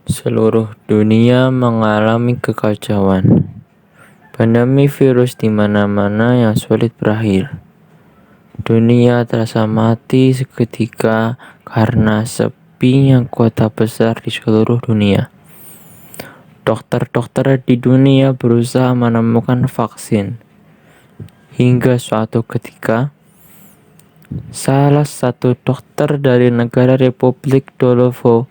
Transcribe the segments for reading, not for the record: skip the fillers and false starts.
Seluruh dunia mengalami kekacauan. Pandemi virus di mana-mana yang sulit berakhir. Dunia terasa mati seketika karena sepinya kota besar di seluruh dunia. Dokter-dokter di dunia berusaha menemukan vaksin. Hingga suatu ketika, salah satu dokter dari negara Republik Dolovo,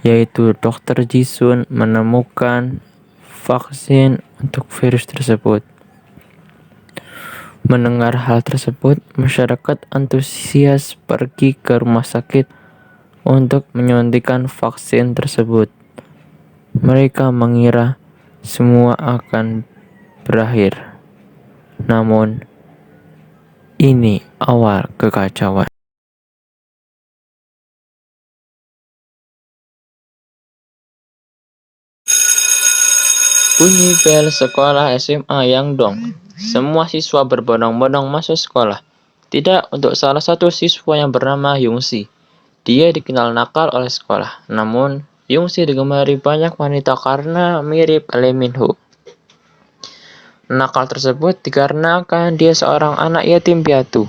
yaitu Dr. Jisun, menemukan vaksin untuk virus tersebut. Mendengar hal tersebut, masyarakat antusias pergi ke rumah sakit untuk menyuntikkan vaksin tersebut. Mereka mengira semua akan berakhir. Namun, ini awal kekacauan. Bunyi bel sekolah SMA Yangdong. Semua siswa berbondong-bondong masuk sekolah. Tidak untuk salah satu siswa yang bernama Yungsi. Dia dikenal nakal oleh sekolah. Namun, Yungsi digemari banyak wanita karena mirip Lee Min Ho. Nakal tersebut dikarenakan dia seorang anak yatim piatu.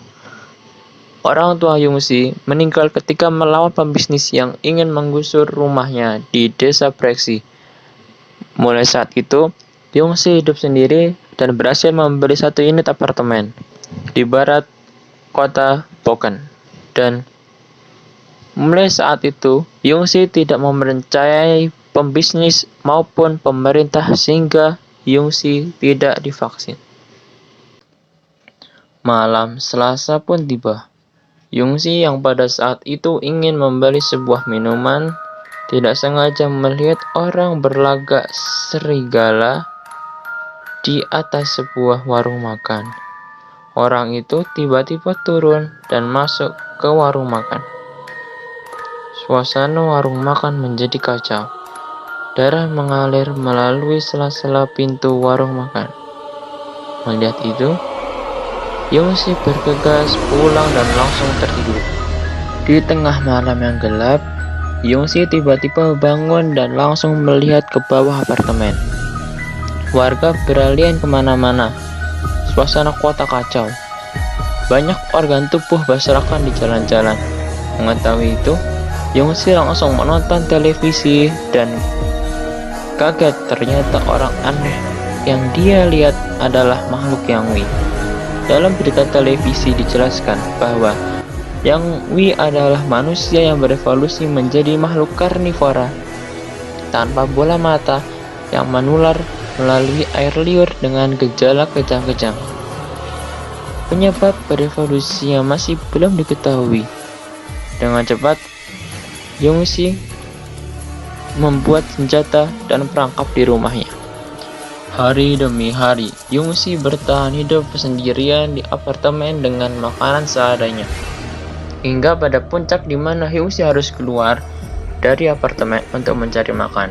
Orang tua Yungsi meninggal ketika melawan pembisnis yang ingin menggusur rumahnya di desa Breksi. Mulai saat itu, Yungsi hidup sendiri dan berhasil membeli satu unit apartemen di barat kota Boken. Dan mulai saat itu, Yungsi tidak mempercayai pembisnis maupun pemerintah sehingga Yungsi tidak divaksin. Malam Selasa pun tiba. Yungsi yang pada saat itu ingin membeli sebuah minuman tidak sengaja melihat orang berlagak serigala di atas sebuah warung makan. Orang itu tiba-tiba turun dan masuk ke warung makan. Suasana warung makan menjadi kacau. Darah mengalir melalui sela-sela pintu warung makan. Melihat itu, Yungsi bergegas pulang dan langsung tertidur. Di tengah malam yang gelap, Yungsi tiba-tiba bangun dan langsung melihat ke bawah apartemen. Warga beralihan kemana-mana. Suasana kota kacau. Banyak organ tubuh berserakan di jalan-jalan. Mengetahui itu, Yungsi langsung menonton televisi dan kaget ternyata orang aneh yang dia lihat adalah makhluk Yang Wi. Dalam berita televisi dijelaskan bahwa Yang Wi adalah manusia yang berevolusi menjadi makhluk karnivora tanpa bola mata yang menular melalui air liur dengan gejala kejang-kejang. Penyebab berevolusinya masih belum diketahui. Dengan cepat, Yungsi membuat senjata dan perangkap di rumahnya. Hari demi hari, Yungsi bertahan hidup sendirian di apartemen dengan makanan seadanya. Hingga pada puncak di mana Yungsi harus keluar dari apartemen untuk mencari makan.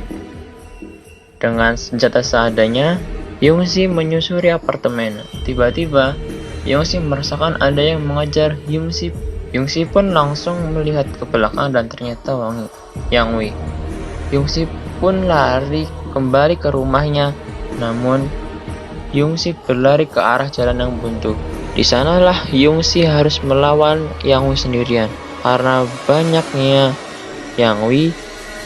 Dengan senjata seadanya, Yungsi menyusuri apartemen. Tiba-tiba, Yungsi merasakan ada yang mengejar Yungsi. Yungsi pun langsung melihat ke belakang dan ternyata Yang Wi. Yungsi pun lari kembali ke rumahnya. Namun, Yungsi berlari ke arah jalan yang buntu. Di sanalah Yungsi harus melawan Yang Wi sendirian. Karena banyaknya Yang Wi,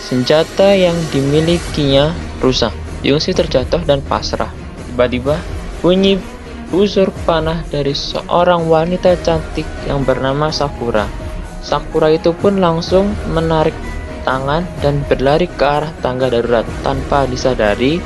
senjata yang dimilikinya rusak. Yungsi terjatuh dan pasrah. Tiba-tiba, bunyi busur panah dari seorang wanita cantik yang bernama Sakura. Sakura itu pun langsung menarik tangan dan berlari ke arah tangga darurat. Tanpa disadari,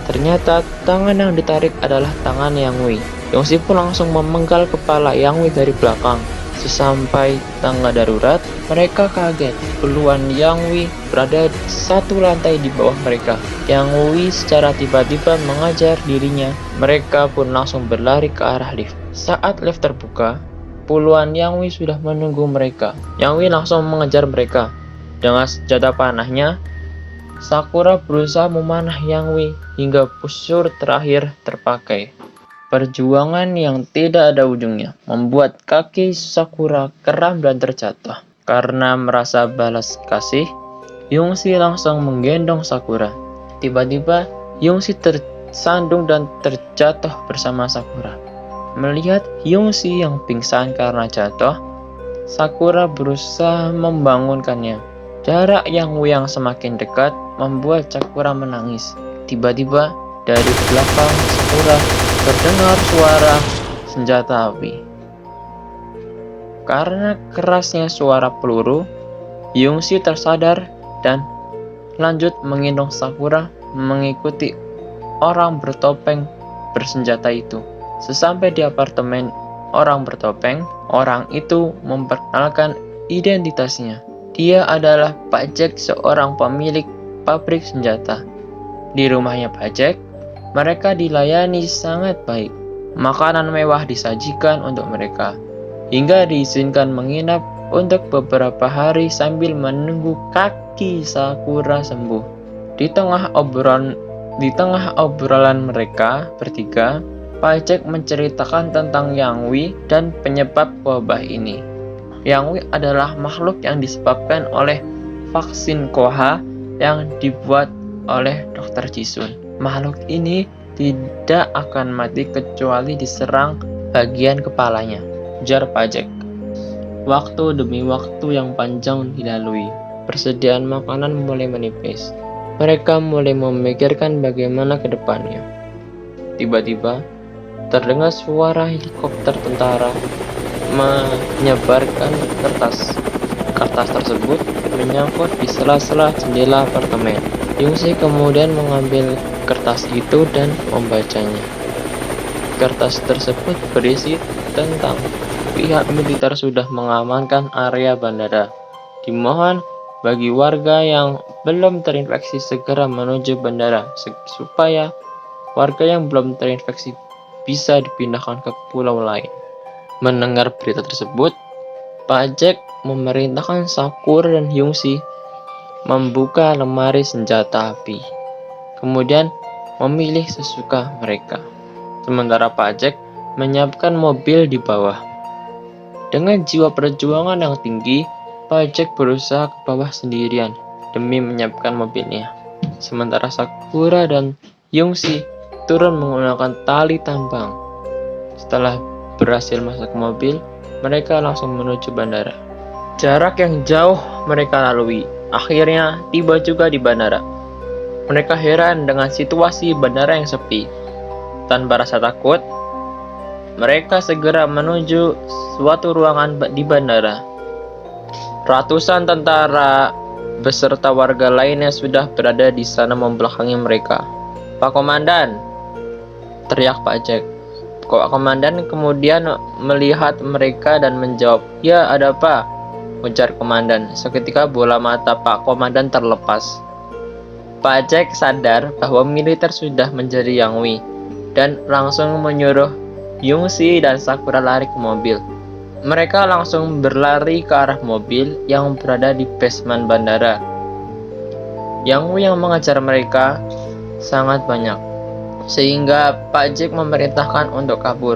ternyata tangan yang ditarik adalah tangan Yang Wi. Yungsi pun langsung memenggal kepala Yang Wi dari belakang. Sesampai tangga darurat, mereka kaget. Puluhan Yang Wi berada satu lantai di bawah mereka. Yang Wi secara tiba-tiba mengajar dirinya. Mereka pun langsung berlari ke arah lift. Saat lift terbuka, puluhan Yang Wi sudah menunggu mereka. Yang Wi langsung mengejar mereka. Dengan senjata panahnya, Sakura berusaha memanah Yang Wi hingga busur terakhir terpakai. Perjuangan yang tidak ada ujungnya membuat kaki Sakura kram dan terjatuh. Karena merasa balas kasih, Yongsi langsung menggendong Sakura. Tiba-tiba, Yongsi tersandung dan terjatuh bersama Sakura. Melihat Yongsi yang pingsan karena jatuh, Sakura berusaha membangunkannya. Jarak yang semakin dekat membuat Sakura menangis. Tiba-tiba, dari belakang Sakura terdengar suara senjata api. Karena kerasnya suara peluru, Yongsi tersadar dan lanjut menggendong Sakura mengikuti orang bertopeng bersenjata itu. Sesampai di apartemen orang bertopeng, orang itu memperkenalkan identitasnya. Dia adalah Pak Jack, seorang pemilik pabrik senjata. Di rumahnya Pak Jack, mereka dilayani sangat baik. Makanan mewah disajikan untuk mereka, hingga diizinkan menginap untuk beberapa hari sambil menunggu kaki Sakura sembuh. Di tengah obrolan mereka bertiga, Pak Jack menceritakan tentang Yang Wei dan penyebab wabah ini. Yang Wei adalah makhluk yang disebabkan oleh vaksin Koha yang dibuat oleh Dr. Jisun. Makhluk ini tidak akan mati kecuali diserang bagian kepalanya, ujar Pak Jack. Waktu demi waktu yang panjang dilalui, persediaan makanan mulai menipis. Mereka mulai memikirkan bagaimana ke depannya. Tiba-tiba, terdengar suara helikopter tentara menyebarkan kertas. Kertas tersebut menyangkut di sela-sela jendela apartemen. Yongsi kemudian mengambil kertas itu dan membacanya. Kertas tersebut berisi tentang pihak militer sudah mengamankan area bandara. Dimohon bagi warga yang belum terinfeksi segera menuju bandara supaya warga yang belum terinfeksi bisa dipindahkan ke pulau lain. Mendengar berita tersebut, Pak Jack memerintahkan Sakura dan Yongsi membuka lemari senjata api, kemudian memilih sesuka mereka. Sementara Pak Jack menyiapkan mobil di bawah. Dengan jiwa perjuangan yang tinggi, Pak Jack berusaha ke bawah sendirian demi menyiapkan mobilnya. Sementara Sakura dan Yongsi turun menggunakan tali tambang. Setelah berhasil masuk ke mobil, mereka langsung menuju bandara. Jarak yang jauh mereka lalui. Akhirnya tiba juga di bandara. Mereka heran dengan situasi bandara yang sepi. Tanpa rasa takut, mereka segera menuju suatu ruangan di bandara. Ratusan tentara beserta warga lainnya sudah berada di sana membelakangi mereka. "Pak Komandan!" teriak Pak Jack. Pak Komandan kemudian melihat mereka dan menjawab, "Ya, ada apa?" ujar komandan. Seketika bola mata Pak Komandan terlepas. Pak Jack sadar bahwa militer sudah menjadi Yang Wei dan langsung menyuruh Yongsi dan Sakura lari ke mobil. Mereka langsung berlari ke arah mobil yang berada di basement bandara. Yang Wei yang mengejar mereka sangat banyak, sehingga Pak Jack memerintahkan untuk kabur.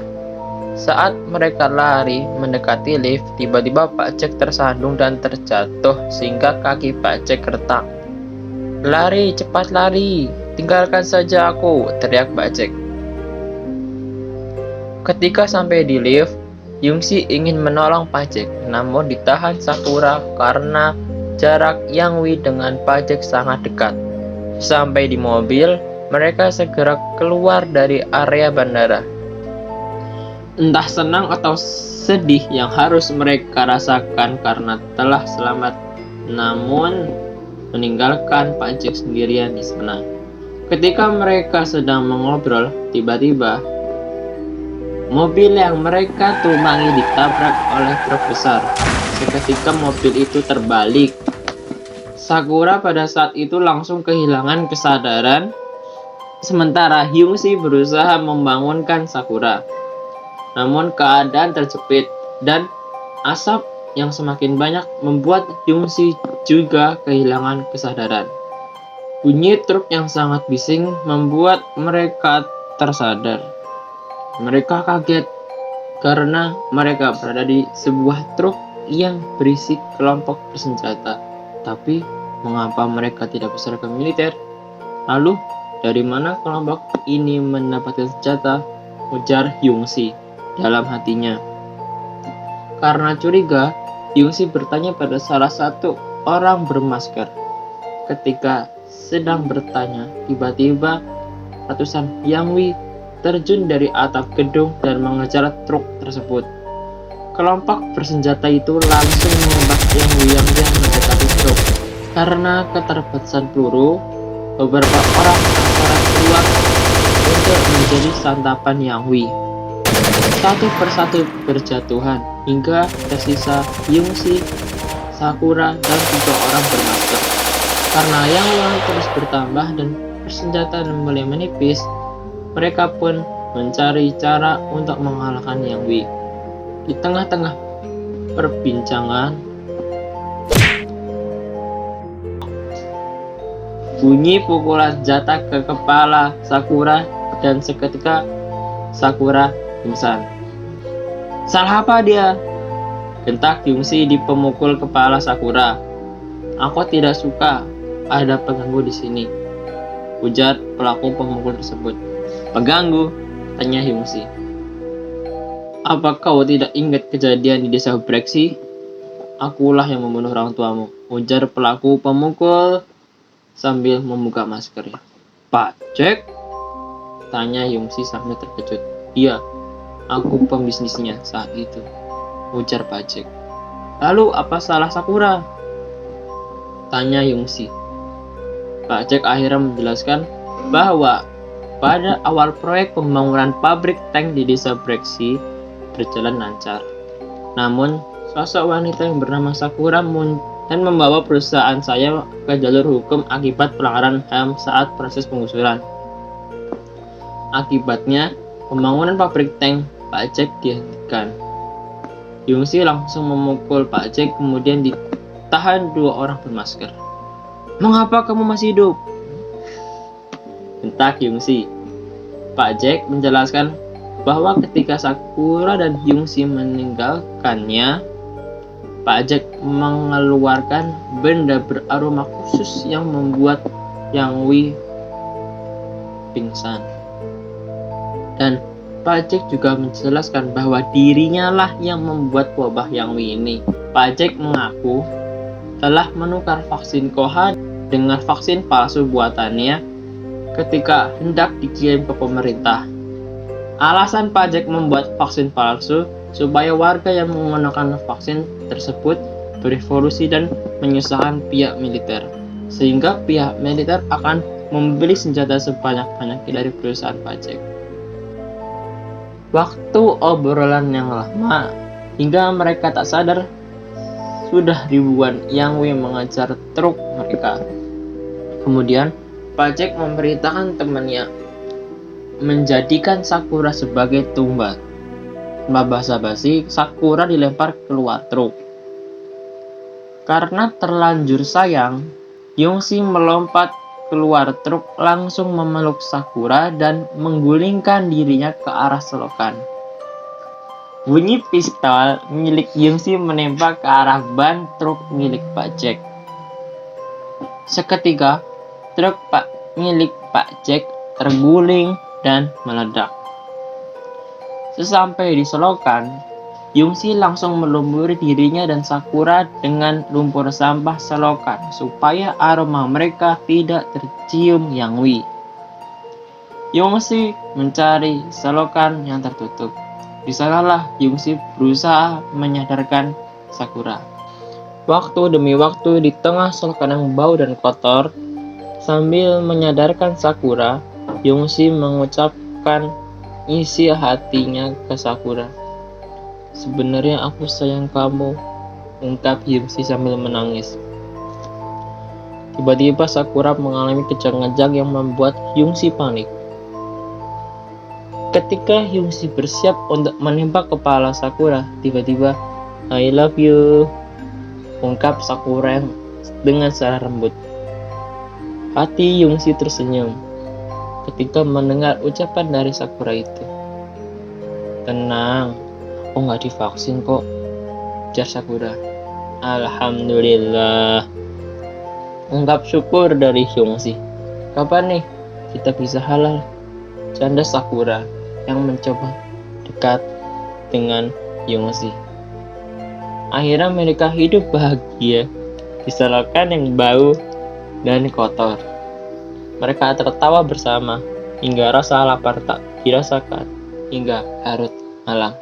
Saat mereka lari mendekati lift, tiba-tiba Pak Jack tersandung dan terjatuh sehingga kaki Pak Jack retak. "Lari, cepat lari, tinggalkan saja aku," teriak Pak Jack. Ketika sampai di lift, Yongsi ingin menolong Pak Jack, namun ditahan Sakura karena jarak Yang Wei dengan Pak Jack sangat dekat. Sampai di mobil, mereka segera keluar dari area bandara. Entah senang atau sedih yang harus mereka rasakan karena telah selamat, namun meninggalkan Pak Jack sendirian di sana. Ketika mereka sedang mengobrol, tiba-tiba mobil yang mereka tumpangi ditabrak oleh truk besar. Seketika mobil itu terbalik. Sakura pada saat itu langsung kehilangan kesadaran, sementara Yongsi berusaha membangunkan Sakura. Namun keadaan terjepit dan asap yang semakin banyak membuat Yongsi juga kehilangan kesadaran. Bunyi truk yang sangat bising membuat mereka tersadar. Mereka kaget karena mereka berada di sebuah truk yang berisi kelompok bersenjata. Tapi Mengapa mereka tidak berseragam militer? Lalu, dari mana kelompok ini mendapatkan senjata? Ujar Yongsi dalam hatinya. Karena curiga, Yongsi bertanya pada salah satu orang bermasker. Ketika sedang bertanya, tiba-tiba ratusan Yangwi terjun dari atap gedung dan mengejar truk tersebut. Kelompok bersenjata itu langsung menembak Yangwi yang mendekati truk. Karena keterbatasan peluru, beberapa orang penasaran keluar untuk menjadi santapan Yangwi. Satu persatu berjatuhan hingga tersisa Yongsi, Sakura, dan 3 orang bermasker. Karena Yangwi terus bertambah dan persenjataan mulai menipis, mereka pun mencari cara untuk mengalahkan Yangwi. Di tengah-tengah perbincangan, bunyi pukulan jatuh ke kepala Sakura dan seketika Sakura pingsan. Salah apa dia? Gentak Yongsi di pemukul kepala Sakura. Aku tidak suka ada pengganggu di sini, ujar pelaku pemukul tersebut. Pengganggu? Tanya Yongsi. Apa kau tidak ingat kejadian di desa Breksi? Akulah yang membunuh orang tuamu, ujar pelaku pemukul sambil membuka maskernya. Pak Jack? Tanya Yongsi sambil terkejut. Iya, aku pembisnisnya saat itu, ujar Pak Jack. Lalu apa salah Sakura? Tanya Yongsi. Pak Jack akhirnya menjelaskan bahwa pada awal proyek pembangunan pabrik tank di desa Breksi berjalan lancar. Namun, sosok wanita yang bernama Sakura dan membawa perusahaan saya ke jalur hukum akibat pelanggaran HAM saat proses penggusuran. Akibatnya, pembangunan pabrik tank Pak Jack dihentikan. Yongsi langsung memukul Pak Jack, kemudian ditahan 2 orang bermasker. Mengapa kamu masih hidup? Bentak Yongsi. Pak Jack menjelaskan bahwa ketika Sakura dan Yongsi meninggalkannya, Pak Jack mengeluarkan benda beraroma khusus yang membuat Yangwi pingsan. Dan Pak Jack juga menjelaskan bahwa dirinya lah yang membuat wabah Yangwi ini. Pak Jack mengaku telah menukar vaksin Koha dengan vaksin palsu buatannya ketika hendak dikirim ke pemerintah. Alasan Pak Jack membuat vaksin palsu supaya warga yang menggunakan vaksin tersebut berevolusi dan menyusahkan pihak militer, sehingga pihak militer akan membeli senjata sebanyak-banyaknya dari perusahaan Pak Jack. Waktu obrolan yang lama, hingga mereka tak sadar sudah ribuan Yangwi mengejar truk mereka. Kemudian Pak Jack memberitakan temannya menjadikan Sakura sebagai tumbal. Tanpa basa-basi, Sakura dilempar keluar truk. Karena terlanjur sayang, Yongsi melompat keluar truk, langsung memeluk Sakura dan menggulingkan dirinya ke arah selokan. Bunyi pistol milik Yongsi menembak ke arah ban truk milik Pak Jack. Seketika, truk milik Pak Jack terguling dan meledak. Sesampai di selokan, Yongsi langsung melumuri dirinya dan Sakura dengan lumpur sampah selokan supaya aroma mereka tidak tercium Yangwi. Yongsi mencari selokan yang tertutup. Di sanalah Yongsi berusaha menyadarkan Sakura. Waktu demi waktu di tengah selokan yang bau dan kotor, sambil menyadarkan Sakura, Yongsi mengucapkan isi hatinya ke Sakura. Sebenarnya aku sayang kamu, ungkap Yongsi sambil menangis. Tiba-tiba Sakura mengalami kejang-kejang yang membuat Yongsi panik. Ketika Yongsi bersiap untuk menembak kepala Sakura, tiba-tiba, I love you, ungkap Sakura dengan suara lembut. Hati Yongsi tersenyum ketika mendengar ucapan dari Sakura itu. Tenang, aku nggak divaksin kok, ujar Sakura. Alhamdulillah. ungkap syukur dari Hyungsi. Kapan nih kita bisa halal? Canda Sakura yang mencoba dekat dengan Hyungsi. Akhirnya mereka hidup bahagia di selokan yang bau dan kotor. Mereka tertawa bersama hingga rasa lapar tak dirasakan hingga larut malam.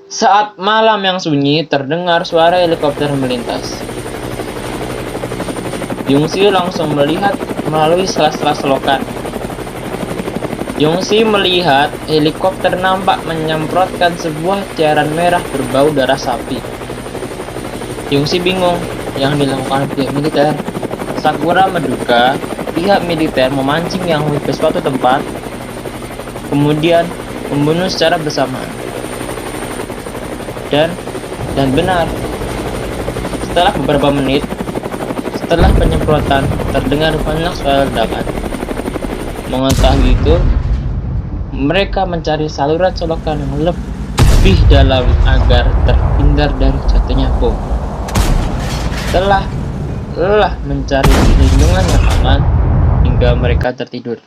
Saat malam yang sunyi, terdengar suara helikopter melintas. Hyungsi langsung melihat melalui sela-sela selokan. Hyungsi melihat helikopter nampak menyemprotkan sebuah cairan merah berbau darah sapi. Hyungsi bingung yang dilakukan pihak militer. Sakura menduga pihak militer memancing Yang Hui ke suatu tempat, kemudian membunuh secara bersamaan. Dan benar, setelah beberapa menit setelah penyemprotan, terdengar banyak suara ledakan. Mengetahui itu, mereka mencari saluran selokan yang lebih dalam agar terhindar dari jatuhnya bom. Setelah lelah mencari perlindungan yang aman hingga mereka tertidur.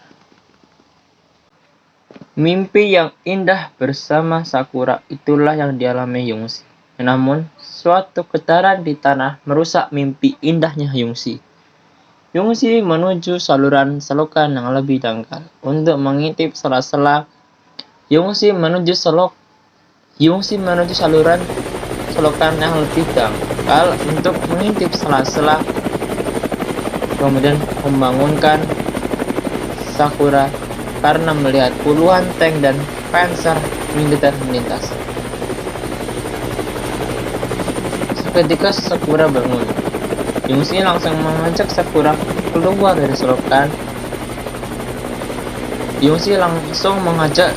Mimpi yang indah bersama Sakura itulah yang dialami Hyungsi. Namun, suatu getaran di tanah merusak mimpi indahnya Hyungsi. Hyungsi menuju saluran selokan yang lebih dangkal. Untuk mengintip sela-sela, Hyungsi menuju saluran selokan yang lebih dangkal untuk mengintip sela-sela, kemudian membangunkan Sakura karena melihat puluhan tank dan panzer militer melintas. Seketika Sakura bangun. Hyungsi langsung mengajak Sakura keluar dari selokan. Hyungsi langsung mengajak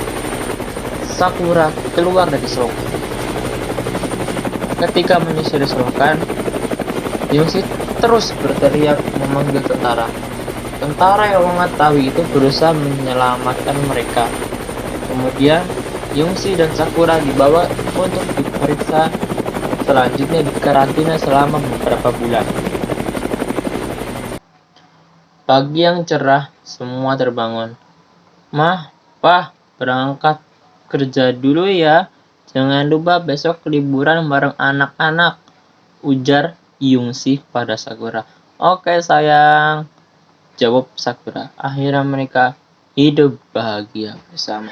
Sakura keluar dari selokan. Ketika menyusuri selokan, Hyungsi terus berteriak memanggil tentara. Tentara yang mengetahui itu berusaha menyelamatkan mereka. Kemudian Hyungsi dan Sakura dibawa untuk diperiksa, selanjutnya dikarantina selama beberapa bulan. Pagi yang cerah, semua terbangun. Mah, Pah, berangkat kerja dulu ya. Jangan lupa besok liburan bareng anak-anak, ujar Hyungsi pada Sakura. Oke sayang, jawab Sakura. Akhirnya mereka hidup bahagia bersama.